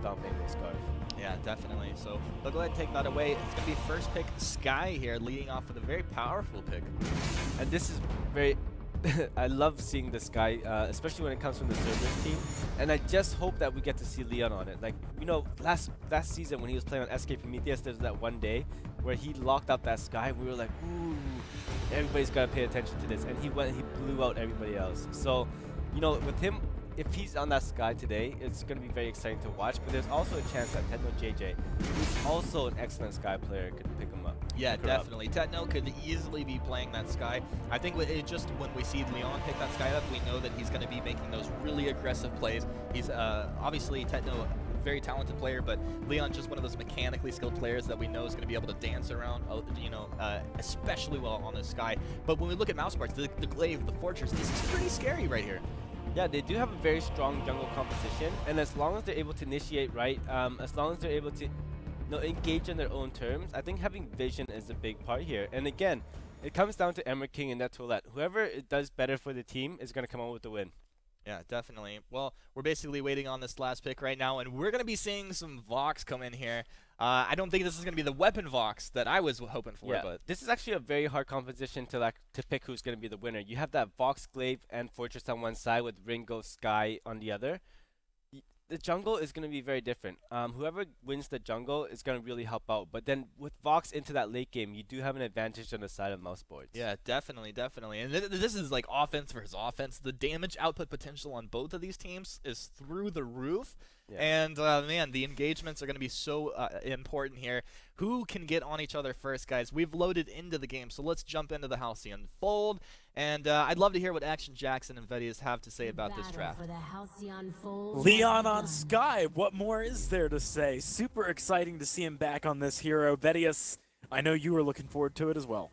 just dominating the Scarf. Yeah, definitely. So they'll go ahead and take that away. It's going to be first pick Sky here, leading off with a very powerful pick. And this is very... I love seeing this guy, especially when it comes from the Cerberus team. And I just hope that we get to see Leon on it. Like, you know, last season when he was playing on SK Prometheus, there's that one day where he locked up that Sky. We were like, ooh, everybody's got to pay attention to this. And he blew out everybody else. So, you know, with him, if he's on that Sky today, it's going to be very exciting to watch. But there's also a chance that Techno JJ, who's also an excellent Sky player, could pick him up. Yeah, definitely. Techno could easily be playing that Sky. I think just when we see Leon pick that Sky up, we know that he's going to be making those really aggressive plays. He's obviously Techno, very talented player, but Leon just one of those mechanically skilled players that we know is going to be able to dance around, you know, especially well on the Sky. But when we look at Mousesports, the Glaive, the Fortress, this is pretty scary right here. Yeah, they do have a very strong jungle composition, and as long as they're able to initiate right, as long as they're able to engage on their own terms, I think having vision is a big part here. And again, it comes down to Emmer King and Nettoulette. Whoever does better for the team is going to come out with the win. Yeah, definitely. Well, we're basically waiting on this last pick right now, and we're going to be seeing some Vox come in here. I don't think this is going to be the weapon Vox that I was hoping for, yeah, but this is actually a very hard composition to pick who's going to be the winner. You have that Vox, Glaive, and Fortress on one side with Ringo, Sky on the other. The jungle is going to be very different. Whoever wins the jungle is going to really help out. But then with Vox into that late game, you do have an advantage on the side of Mousesports. Yeah, definitely. And this is like offense versus offense. The damage output potential on both of these teams is through the roof. Yeah. And, man, the engagements are going to be so important here. Who can get on each other first, guys? We've loaded into the game, so let's jump into the Halcyon Fold. And I'd love to hear what Action Jackson and Vedius have to say about this draft. Leon on Sky, what more is there to say? Super exciting to see him back on this hero. Vedius, I know you were looking forward to it as well.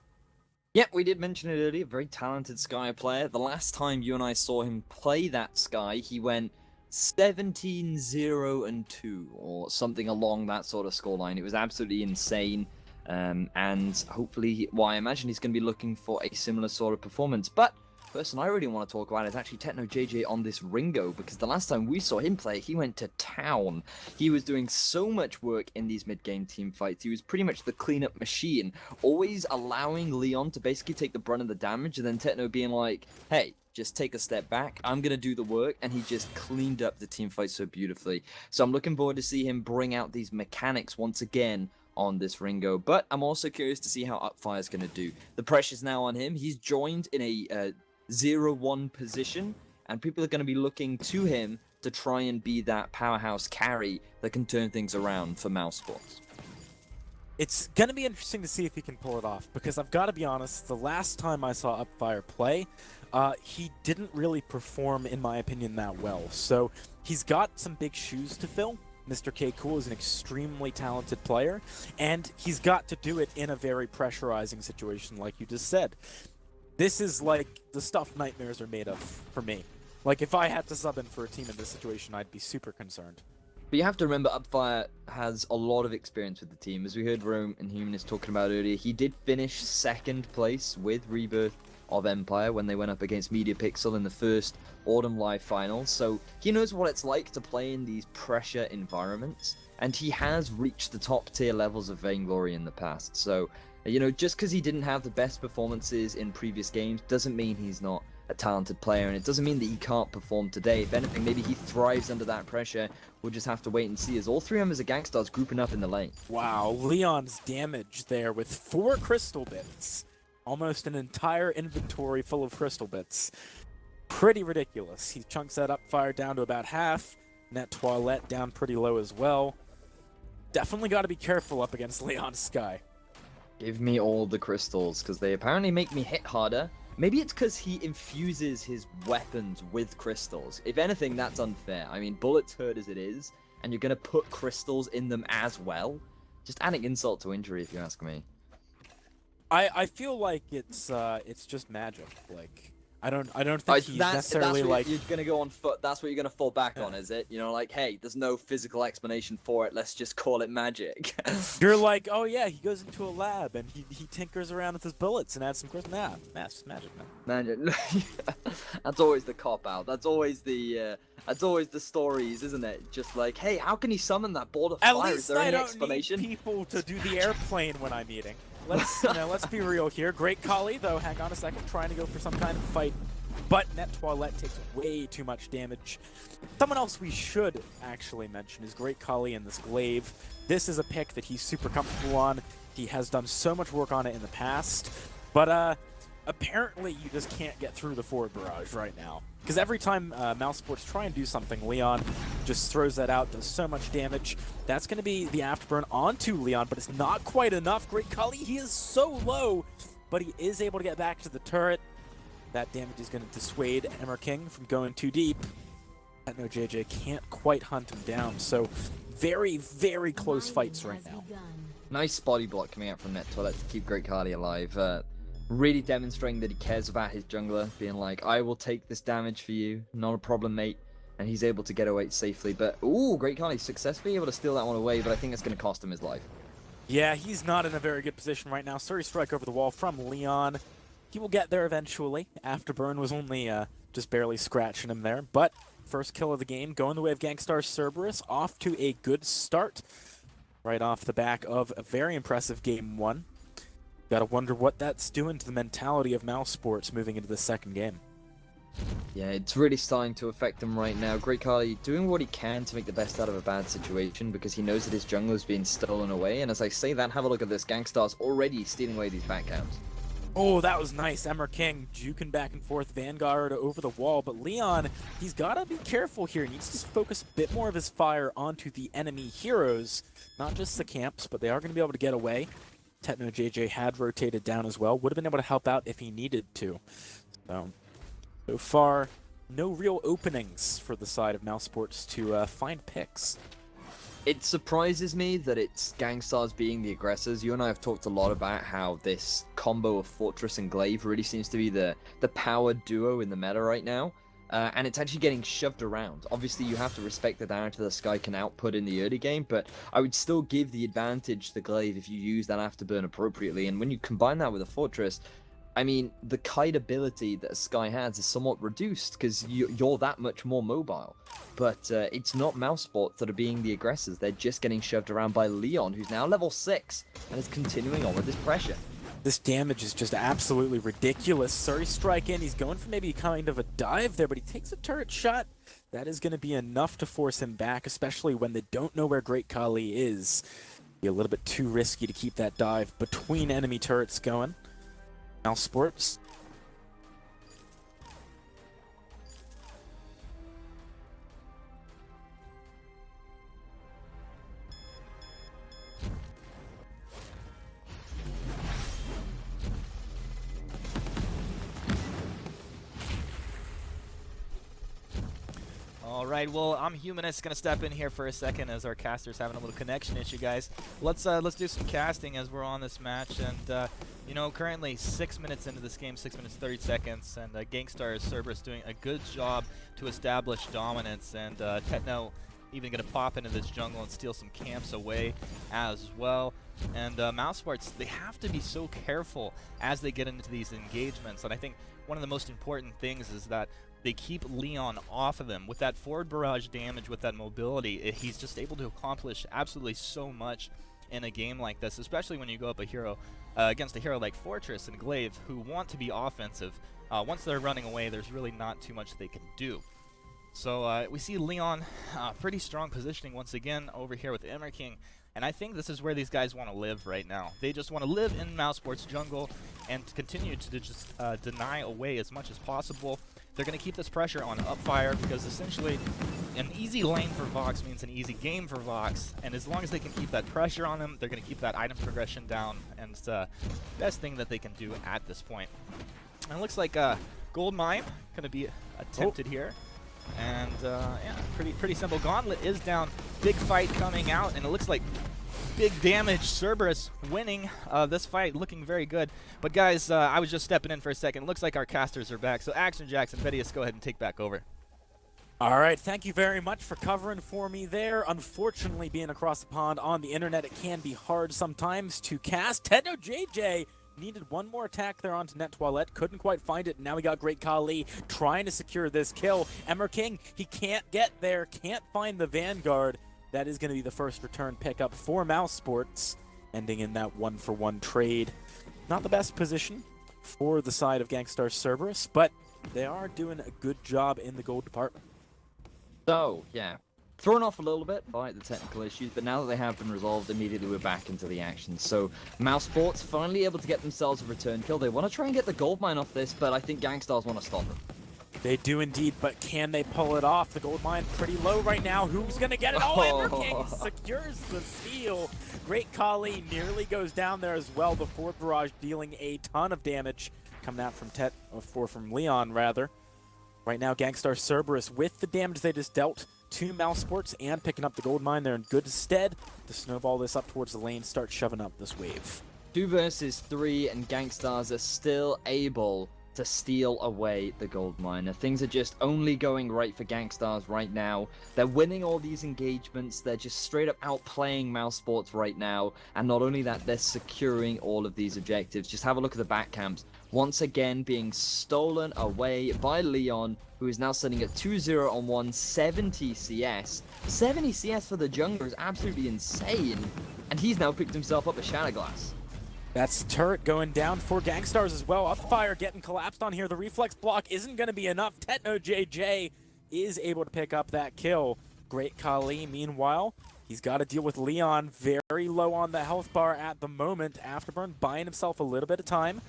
Yep, we did mention it earlier, very talented Sky player. The last time you and I saw him play that Sky, he went 17-0-2 or something along that sort of scoreline. It was absolutely insane, and hopefully, well, I imagine he's going to be looking for a similar sort of performance. But the person I really want to talk about is actually Techno JJ on this Ringo, because the last time we saw him play, he went to town. He was doing so much work in these mid-game team fights. He was pretty much the cleanup machine, always allowing Leon to basically take the brunt of the damage, and then Techno being like, hey, just take a step back, I'm going to do the work, and he just cleaned up the team fight so beautifully. So I'm looking forward to see him bring out these mechanics once again on this Ringo, but I'm also curious to see how Upfire's going to do. The pressure's now on him. He's joined in a 0-1 position, and people are going to be looking to him to try and be that powerhouse carry that can turn things around for Mousesports. It's going to be interesting to see if he can pull it off, because I've got to be honest, the last time I saw Upfire play, he didn't really perform, in my opinion, that well. So he's got some big shoes to fill. Mr. K. Cool is an extremely talented player, and he's got to do it in a very pressurizing situation, like you just said. This is like the stuff nightmares are made of for me. Like, if I had to sub in for a team in this situation, I'd be super concerned. But you have to remember, Upfire has a lot of experience with the team. As we heard Rome and Humanist talking about earlier, he did finish second place with Rebirth of Empire when they went up against Media Pixel in the first Autumn Live Finals. So he knows what it's like to play in these pressure environments, and he has reached the top tier levels of Vainglory in the past. So, you know, just because he didn't have the best performances in previous games doesn't mean he's not a talented player, and it doesn't mean that he can't perform today. If anything, maybe he thrives under that pressure. We'll just have to wait and see, as all three members of Gankstars grouping up in the lane. Wow, Leon's damage there with 4 crystal bits. Almost an entire inventory full of crystal bits. Pretty ridiculous. He chunks that Upfire down to about half. Net Toilette down pretty low as well. Definitely got to be careful up against Leon's Sky. Give me all the crystals, because they apparently make me hit harder. Maybe it's because he infuses his weapons with crystals. If anything, that's unfair. I mean, bullets hurt as it is, and you're going to put crystals in them as well? Just adding insult to injury, if you ask me. I feel like it's just magic. Like, I don't think he's necessarily that's what like. you're gonna go on foot. That's what you're gonna fall back on, is it? You know, like, hey, there's no physical explanation for it. Let's just call it magic. You're like, oh yeah, he goes into a lab and he tinkers around with his bullets and adds some course. Nah, it's magic, man. Magic. That's always the cop out. That's always the stories, isn't it? Just like, hey, how can he summon that ball of fire? At least Is there I any don't explanation? need people to do the airplane when I'm eating. Let's be real here. Great Kali, though, hang on a second, trying to go for some kind of fight. But Net Toilette takes way too much damage. Someone else we should actually mention is Great Kali and this Glaive. This is a pick that he's super comfortable on. He has done so much work on it in the past. But apparently you just can't get through the forward barrage right now. Because every time Mousesports try and do something, Leon just throws that out, does so much damage. That's going to be the afterburn onto Leon, but it's not quite enough. Great Kali, he is so low, but he is able to get back to the turret. That damage is going to dissuade Emmer King from going too deep. No, JJ can't quite hunt him down, so very, very close fights right now. Nice body block coming out from Net Toilet to keep Great Kali alive. Really demonstrating that he cares about his jungler, being like, I will take this damage for you, not a problem, mate. And he's able to get away safely. But, ooh, Great Kali successfully able to steal that one away, but I think it's going to cost him his life. Yeah, he's not in a very good position right now. Surrey strike over the wall from Leon. He will get there eventually. Afterburn was only just barely scratching him there. But first kill of the game, going the way of Gankstars Cerberus, off to a good start. Right off the back of a very impressive game 1. Gotta wonder what that's doing to the mentality of Mousesports moving into the second game. Yeah, it's really starting to affect him right now. Great Kali doing what he can to make the best out of a bad situation because he knows that his jungler is being stolen away. And as I say that, have a look at this. Gankstars already stealing away these backcaps. Oh, that was nice. Emmer King juking back and forth, Vanguard over the wall. But Leon, he's gotta be careful here. He needs to focus a bit more of his fire onto the enemy heroes. Not just the camps, but they are going to be able to get away. Techno JJ had rotated down as well. Would have been able to help out if he needed to. So far, no real openings for the side of Mousesports to find picks. It surprises me that it's Gankstars being the aggressors. You and I have talked a lot about how this combo of Fortress and Glaive really seems to be the powered duo in the meta right now. And it's actually getting shoved around. Obviously, you have to respect that Arrow to the Sky can output in the early game, but I would still give the advantage to Glaive if you use that Afterburn appropriately. And when you combine that with a Fortress, I mean, the kite ability that Sky has is somewhat reduced because you're that much more mobile. But it's not Mousesports that are being the aggressors. They're just getting shoved around by Leon, who's now level 6 and is continuing on with this pressure. This damage is just absolutely ridiculous. Surrey strike in. He's going for maybe kind of a dive there, but he takes a turret shot. That is going to be enough to force him back, especially when they don't know where Great Kali is. Be a little bit too risky to keep that dive between enemy turrets going. Mousesports. All right, well, I'm Humanist, gonna step in here for a second as our caster's having a little connection issue, guys. Let's do some casting as we're on this match, and you know, currently 6 minutes into this game, 6 minutes 30 seconds, and Gankstars Cerberus doing a good job to establish dominance, and Techno even gonna pop into this jungle and steal some camps away as well. And Mousesports, they have to be so careful as they get into these engagements, and I think one of the most important things is that they keep Leon off of them. With that forward barrage damage, with that mobility, he's just able to accomplish absolutely so much in a game like this, especially when you go up a hero against a hero like Fortress and Glaive, who want to be offensive. Once they're running away, there's really not too much they can do. So we see Leon pretty strong positioning once again over here with Emmer King. And I think this is where these guys want to live right now. They just want to live in Mousesports jungle and continue to just deny away as much as possible. They're going to keep this pressure on Upfire because essentially an easy lane for Vox means an easy game for Vox. And as long as they can keep that pressure on them, they're going to keep that item progression down. And it's the best thing that they can do at this point. And it looks like Gold Mine going to be attempted here. And yeah, pretty simple. Gauntlet is down. Big fight coming out, and it looks like big damage. Cerberus winning this fight, looking very good. But guys, I was just stepping in for a second. Looks like our casters are back. So Action Jackson, Vedius, go ahead and take back over. All right, thank you very much for covering for me there. Unfortunately, being across the pond on the internet, it can be hard sometimes to cast. Techno JJ needed one more attack there onto Net Toilette, couldn't quite find it. Now we got Great Khali trying to secure this kill. Emmer King, he can't get there, can't find the Vanguard. That is going to be the first return pickup for Mousesports, ending in that 1-for-1 trade. Not the best position for the side of Gankstars Cerberus, but they are doing a good job in the gold department. So, yeah, thrown off a little bit by the technical issues, but now that they have been resolved, immediately we're back into the action. So, Mousesports finally able to get themselves a return kill. They want to try and get the gold mine off this, but I think Gankstars want to stop them. They do indeed, but can they pull it off? The gold mine pretty low right now. Who's going to get it? Oh, Emmer King secures the steal. Great Khali nearly goes down there as well. The Ford Barrage dealing a ton of damage coming out from Leon, rather. Right now, Gankstars Cerberus, with the damage they just dealt to Mousesports and picking up the gold mine, they're in good stead to snowball this up towards the lane, start shoving up this wave. 2 versus 3, and Gankstars are still able to steal away the gold mine. Things are just only going right for Gankstars right now. They're winning all these engagements. They're just straight up outplaying Mousesports right now. And not only that, they're securing all of these objectives. Just have a look at the back camps. Once again being stolen away by Leon, who is now sitting at 2-0 on 170 CS. 70 CS for the jungler is absolutely insane. And he's now picked himself up a Shatterglass. That's the turret going down for Gankstars as well. Upfire getting collapsed on here. The reflex block isn't going to be enough. Techno JJ is able to pick up that kill. Great Khali, meanwhile, he's got to deal with Leon very low on the health bar at the moment. Afterburn buying himself a little bit of time.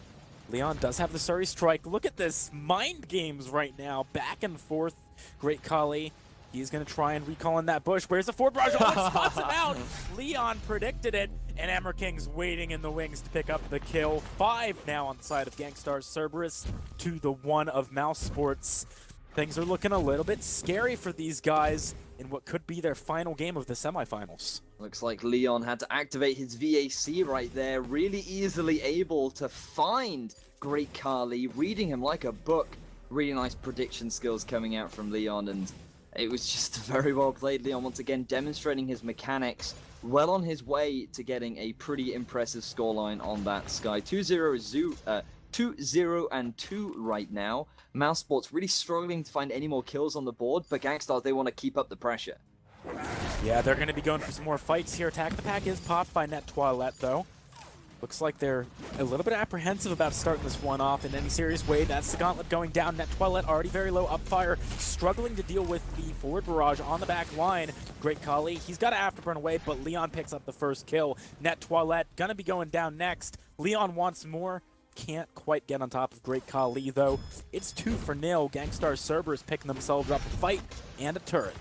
Leon does have the Surrey Strike. Look at this mind games right now. Back and forth. Great Khali. He's going to try and recall in that bush. Where's the Ford Barrage? Oh, it spots him out. Leon predicted it, and Emmer King's waiting in the wings to pick up the kill. 5 now on the side of Gankstars Cerberus to the 1 of Mousesports. Things are looking a little bit scary for these guys in what could be their final game of the semifinals. Looks like Leon had to activate his VAC right there, really easily able to find Great Khali, reading him like a book. Really nice prediction skills coming out from Leon, and it was just very well played. Leon once again demonstrating his mechanics, well on his way to getting a pretty impressive scoreline on that Sky. 2-0 and 2 right now. Mousesports really struggling to find any more kills on the board, but Gankstars, they want to keep up the pressure. Yeah, they're going to be going for some more fights here. Attack the Pack is popped by Net Toilette, though. Looks like they're a little bit apprehensive about starting this one off in any serious way. That's the gauntlet going down. Net Toilette already very low. Upfire struggling to deal with the forward barrage on the back line. Great Khali, he's got to afterburn away, but Leon picks up the first kill. Net Toilette gonna be going down next. Leon wants more. Can't quite get on top of Great Khali, though. It's 2-0. Gankstars Cerberus picking themselves up a fight and a turret.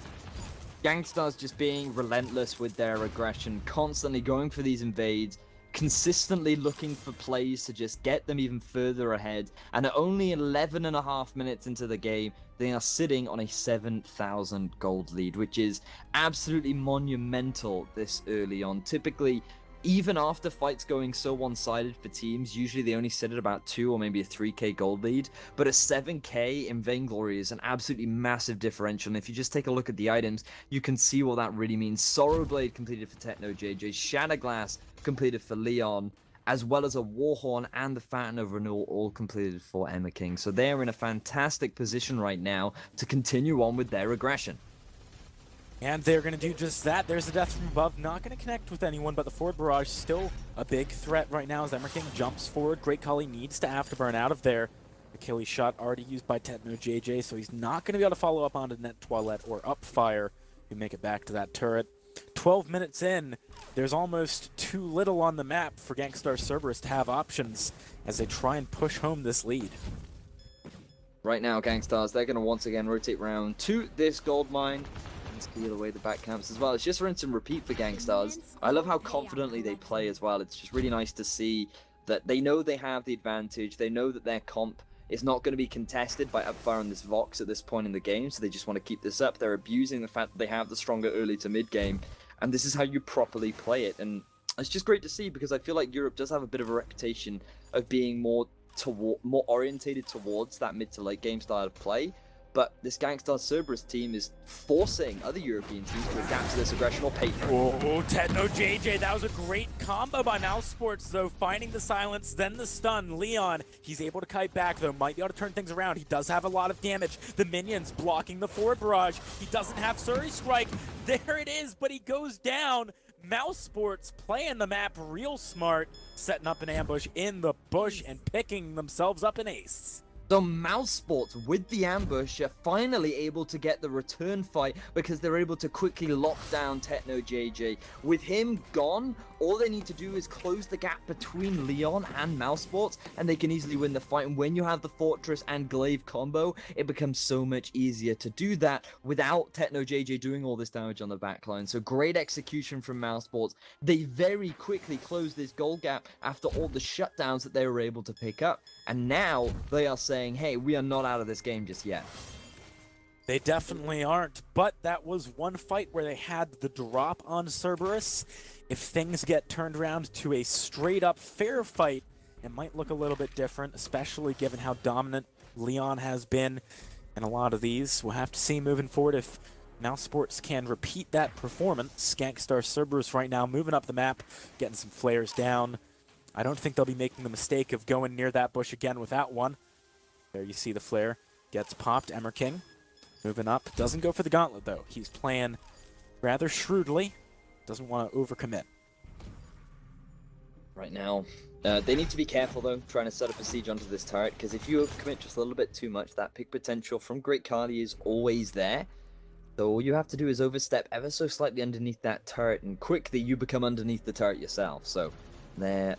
Gankstars just being relentless with their aggression, constantly going for these invades, consistently looking for plays to just get them even further ahead, and at only 11.5 minutes into the game, they are sitting on a 7,000 gold lead, which is absolutely monumental this early on. Typically, even after fights going so one-sided for teams, usually they only sit at about 2 or maybe a 3k gold lead, but a 7k in Vainglory is an absolutely massive differential, and if you just take a look at the items, you can see what that really means. Sorrow Blade completed for Techno JJ, Shatterglass completed for Leon, as well as a Warhorn and the Fountain of Renewal all completed for Emmer King. So they're in a fantastic position right now to continue on with their aggression. And they're going to do just that. There's a death from above. Not going to connect with anyone, but the forward barrage still a big threat right now as Emmer King jumps forward. Great Khali needs to afterburn out of there. Achilles shot already used by Techno JJ, so he's not going to be able to follow up onto Net Toilette or Upfire to make it back to that turret. 12 minutes in, there's almost too little on the map for Gankstars Cerberus to have options as they try and push home this lead. Right now, Gankstars, they're going to once again rotate round to this gold mine and steal away the back camps as well. It's just rinse and repeat for Gankstars. I love how confidently they play as well. It's just really nice to see that they know they have the advantage. They know that their comp is not going to be contested by Upfire and this Vox at this point in the game, so they just want to keep this up. They're abusing the fact that they have the stronger early to mid game, and this is how you properly play it. And it's just great to see, because I feel like Europe does have a bit of a reputation of being more orientated towards that mid to late game style of play. But this Gankstars Cerberus team is forcing other European teams to adapt to this aggression or pay for it. Oh, Techno JJ, that was a great combo by Mousesports, though, finding the silence, then the stun. Leon, he's able to kite back, though, might be able to turn things around. He does have a lot of damage. The minions blocking the forward barrage. He doesn't have Suri Strike. There it is, but he goes down. Mousesports playing the map real smart, setting up an ambush in the bush and picking themselves up an ace. So Mousesports, with the ambush, are finally able to get the return fight because they're able to quickly lock down Techno JJ. With him gone, all they need to do is close the gap between Leon and Mousesports, and they can easily win the fight. And when you have the Fortress and Glaive combo, it becomes so much easier to do that without Techno JJ doing all this damage on the backline. So great execution from Mousesports. They very quickly closed this goal gap after all the shutdowns that they were able to pick up. And now they are saying, hey, we are not out of this game just yet. They definitely aren't, but that was one fight where they had the drop on Cerberus. If things get turned around to a straight-up fair fight, it might look a little bit different, especially given how dominant Leon has been in a lot of these. We'll have to see moving forward if Mousesports can repeat that performance. Gankstars Cerberus right now moving up the map, getting some flares down. I don't think they'll be making the mistake of going near that bush again without one. There you see the flare. Gets popped. King moving up. Doesn't go for the gauntlet, though. He's playing rather shrewdly. Doesn't want to overcommit. Right now, they need to be careful, though, trying to set up a siege onto this turret, because if you overcommit just a little bit too much, that pick potential from Great Kali is always there. So all you have to do is overstep ever so slightly underneath that turret, and quickly you become underneath the turret yourself. So they're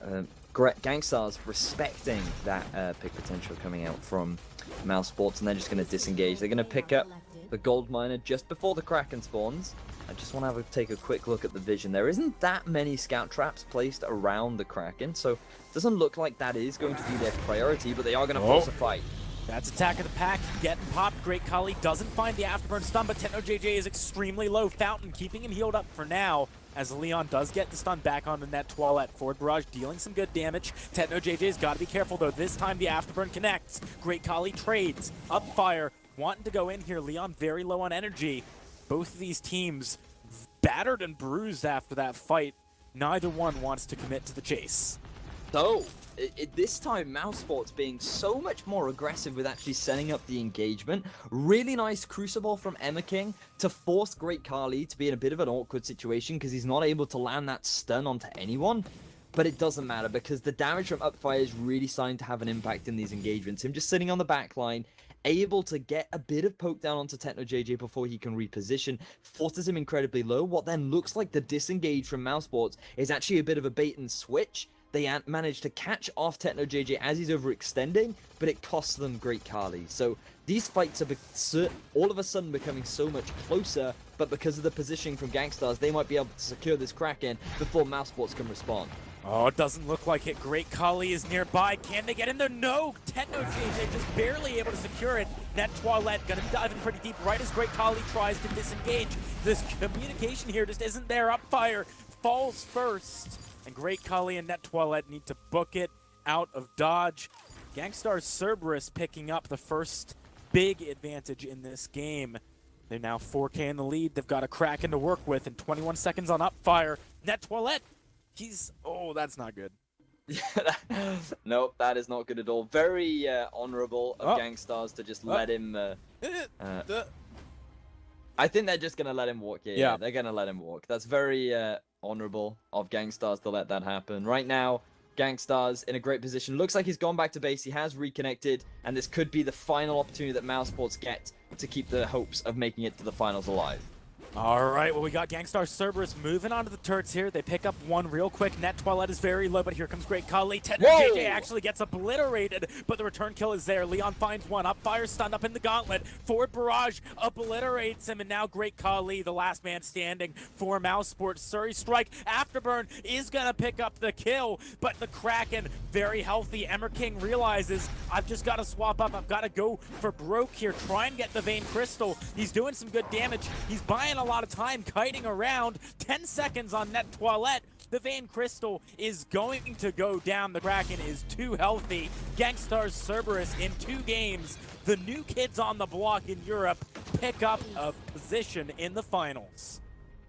Gankstars respecting that pick potential coming out from Mousesports, and they're just going to disengage. They're going to pick up the gold miner just before the Kraken spawns. I just want to take a quick look at the vision. There isn't that many scout traps placed around the Kraken, so it doesn't look like that is going to be their priority, but they are going to force a fight. That's attack of the pack, getting popped. Great Kali doesn't find the afterburn stun, but Techno JJ is extremely low. Fountain keeping him healed up for now, as Leon does get the stun back on the net toilet. Forward barrage dealing some good damage. Techno JJ's got to be careful, though. This time the afterburn connects. Great Kali trades. Up fire, wanting to go in here. Leon very low on energy. Both of these teams battered and bruised after that fight. Neither one wants to commit to the chase. So, this time, Mousesports being so much more aggressive with actually setting up the engagement. Really nice Crucible from King to force Great Kali to be in a bit of an awkward situation because he's not able to land that stun onto anyone. But it doesn't matter because the damage from Upfire is really starting to have an impact in these engagements. Him just sitting on the back line, able to get a bit of poke down onto Techno JJ before he can reposition, forces him incredibly low. What then looks like the disengage from Mousesports is actually a bit of a bait and switch. They managed to catch off Techno JJ as he's overextending, but it costs them Great Kali. So these fights are all of a sudden becoming so much closer, but because of the positioning from Gankstars, they might be able to secure this Kraken before Mousesports can respond. Oh, it doesn't look like it. Great Kali is nearby. Can they get in there? No! Techno JJ just barely able to secure it. Net Toilette gonna dive in pretty deep right as Great Kali tries to disengage. This communication here just isn't there. Upfire falls first. And Great Kali and Net Toilette need to book it out of dodge. Gankstars Cerberus picking up the first big advantage in this game. They're now 4K in the lead. They've got a Kraken to work with and 21 seconds on Upfire. Net Toilette, oh, that's not good. Nope, that is not good at all. Very honorable of Gankstars to just let him... I think they're just going to let him walk. Yeah, they're going to let him walk. That's very honorable of Gankstars to let that happen. Right now, Gankstars in a great position. Looks like he's gone back to base. He has reconnected, and this could be the final opportunity that Mousesports get to keep the hopes of making it to the finals alive. All right, well, we got Gankstars Cerberus moving onto the turrets here. They pick up one real quick. Net Toilette is very low, but here comes Great Kali. Techno JJ actually gets obliterated, but the return kill is there. Leon finds one. Upfire stunned up in the gauntlet. Forward barrage obliterates him, and now Great Kali, the last man standing for Mousesports. Suri Strike Afterburn is going to pick up the kill, but the Kraken, very healthy. King realizes, I've just got to swap up. I've got to go for broke here. Try and get the Vein Crystal. He's doing some good damage. He's buying a lot of time kiting around. 10 seconds on Net Toilette. The Vein Crystal is going to go down. The Kraken is too healthy. Gankstars Cerberus in 2 games. The new kids on the block in Europe pick up a position in the finals.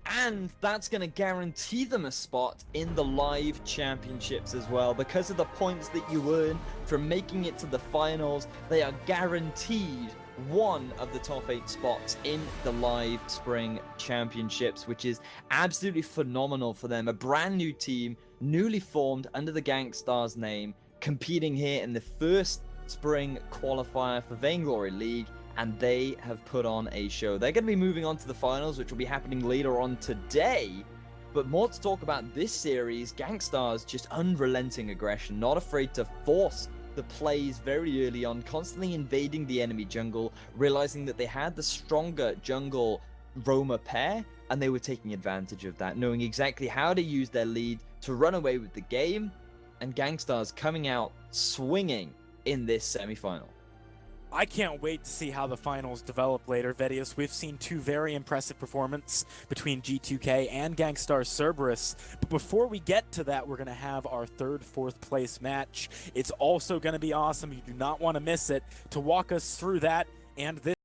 And that's going to guarantee them a spot in the live championships as well. Because of the points that you earn from making it to the finals, they are guaranteed one of the top 8 spots in the live spring championships, which is absolutely phenomenal for them. A brand new team, newly formed under the Gankstars name, competing here in the first spring qualifier for Vainglory League, and they have put on a show. They're going to be moving on to the finals, which will be happening later on today. But more to talk about this series. Gankstars just unrelenting aggression, not afraid to force the plays very early on, constantly invading the enemy jungle, realizing that they had the stronger jungle roamer pair, and they were taking advantage of that, knowing exactly how to use their lead to run away with the game, and Gankstars coming out swinging in this semi-final. I can't wait to see how the finals develop later, Vedius. We've seen 2 very impressive performances between G2K and Gankstars Cerberus. But before we get to that, we're going to have our 3rd, 4th place match. It's also going to be awesome. You do not want to miss it. To walk us through that and this